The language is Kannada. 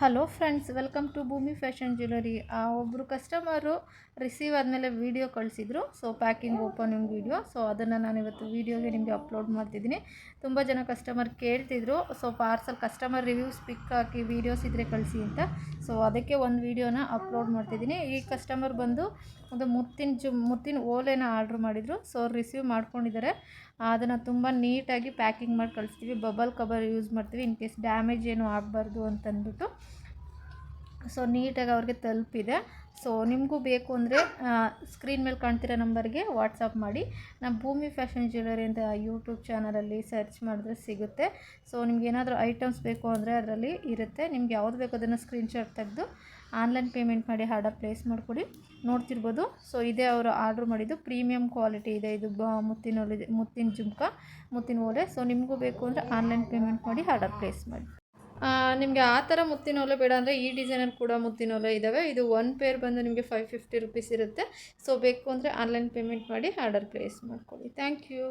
Hello friends, welcome to Bhoomi fashion jewellery. ಒಬ್ಬರು ಕಸ್ಟಮರು ರಿಸೀವ್ ಆದಮೇಲೆ ವೀಡಿಯೋ ಕಳಿಸಿದ್ರು. So packing opening video. So ಅದನ್ನು ನಾನು ಇವತ್ತು ವೀಡಿಯೋಗೆ ನಿಮಗೆ ಅಪ್ಲೋಡ್ ಮಾಡ್ತಿದ್ದೀನಿ. ತುಂಬ ಜನ ಕಸ್ಟಮರ್ ಕೇಳ್ತಿದ್ರು, so parcel customer reviews pic ಹಾಕಿ ವೀಡಿಯೋಸ್ ಇದ್ದರೆ ಕಳಿಸಿ ಅಂತ. ಸೊ ಅದಕ್ಕೆ ಒಂದು ವೀಡಿಯೋನ ಅಪ್ಲೋಡ್ ಮಾಡ್ತಿದ್ದೀನಿ. ಈ ಕಸ್ಟಮರ್ ಬಂದು ಒಂದು ಮುತ್ತಿನ ಓಲೆನ ಆರ್ಡ್ರ್ ಮಾಡಿದರು. ಸೊ ರಿಸೀವ್ ಮಾಡ್ಕೊಂಡಿದ್ದಾರೆ. ಅದನ್ನು ತುಂಬ ನೀಟಾಗಿ ಪ್ಯಾಕಿಂಗ್ ಮಾಡಿ ಕಳಿಸ್ತೀವಿ. ಬಬಲ್ ಕವರ್ ಯೂಸ್ ಮಾಡ್ತೀವಿ, ಇನ್ ಕೇಸ್ ಡ್ಯಾಮೇಜ್ ಏನು ಆಗಬಾರ್ದು ಅಂತಂದ್ಬಿಟ್ಟು. ಸೊ ನೀಟಾಗಿ ಅವ್ರಿಗೆ ತಲುಪಿದೆ. ಸೊ ನಿಮಗೂ ಬೇಕು ಅಂದರೆ ಸ್ಕ್ರೀನ್ ಮೇಲೆ ಕಾಣ್ತಿರೋ ನಂಬರ್ಗೆ ವಾಟ್ಸಪ್ ಮಾಡಿ. ನಮ್ಮ ಭೂಮಿ ಫ್ಯಾಷನ್ ಜ್ಯುವೆಲರಿ ಅಂತ ಯೂಟ್ಯೂಬ್ ಚಾನಲಲ್ಲಿ ಸರ್ಚ್ ಮಾಡಿದ್ರೆ ಸಿಗುತ್ತೆ. ಸೊ ನಿಮ್ಗೆ ಏನಾದರೂ ಐಟಮ್ಸ್ ಬೇಕು ಅಂದರೆ ಅದರಲ್ಲಿ ಇರುತ್ತೆ. ನಿಮ್ಗೆ ಯಾವ್ದು ಬೇಕು ಅದನ್ನು ಸ್ಕ್ರೀನ್ಶಾಟ್ ತೆಗೆದು ಆನ್ಲೈನ್ ಪೇಮೆಂಟ್ ಮಾಡಿ ಆರ್ಡರ್ ಪ್ಲೇಸ್ ಮಾಡಿಕೊಡಿ. ನೋಡ್ತಿರ್ಬೋದು. ಸೊ ಇದೇ ಅವರು ಆರ್ಡ್ರ್ ಮಾಡಿದ್ದು. ಪ್ರೀಮಿಯಂ ಕ್ವಾಲಿಟಿ ಇದೆ ಇದು. ಮುತ್ತಿನ ಜುಮ್ಕ, ಮುತ್ತಿನ ಓಲೆ. ಸೊ ನಿಮಗೂ ಬೇಕು ಅಂದರೆ ಆನ್ಲೈನ್ ಪೇಮೆಂಟ್ ಮಾಡಿ ಆರ್ಡರ್ ಪ್ಲೇಸ್ ಮಾಡಿ. ನಿಮಗೆ ಆ ಥರ ಮುತ್ತಿನ ಓಲೆ ಬೇಡ ಅಂದರೆ ಈ ಡಿಸೈನಲ್ಲಿ ಕೂಡ ಮುತ್ತಿನ ಓಲೆ ಇದ್ದಾವೆ. ಇದು ಒನ್ ಪೇರ್ ಬಂದು ನಿಮಗೆ 550 ರುಪೀಸ್ ಇರುತ್ತೆ. ಸೊ ಬೇಕು ಅಂದರೆ ಆನ್ಲೈನ್ ಪೇಮೆಂಟ್ ಮಾಡಿ ಆರ್ಡರ್ ಪ್ಲೇಸ್ ಮಾಡ್ಕೊಳ್ಳಿ. Thank you.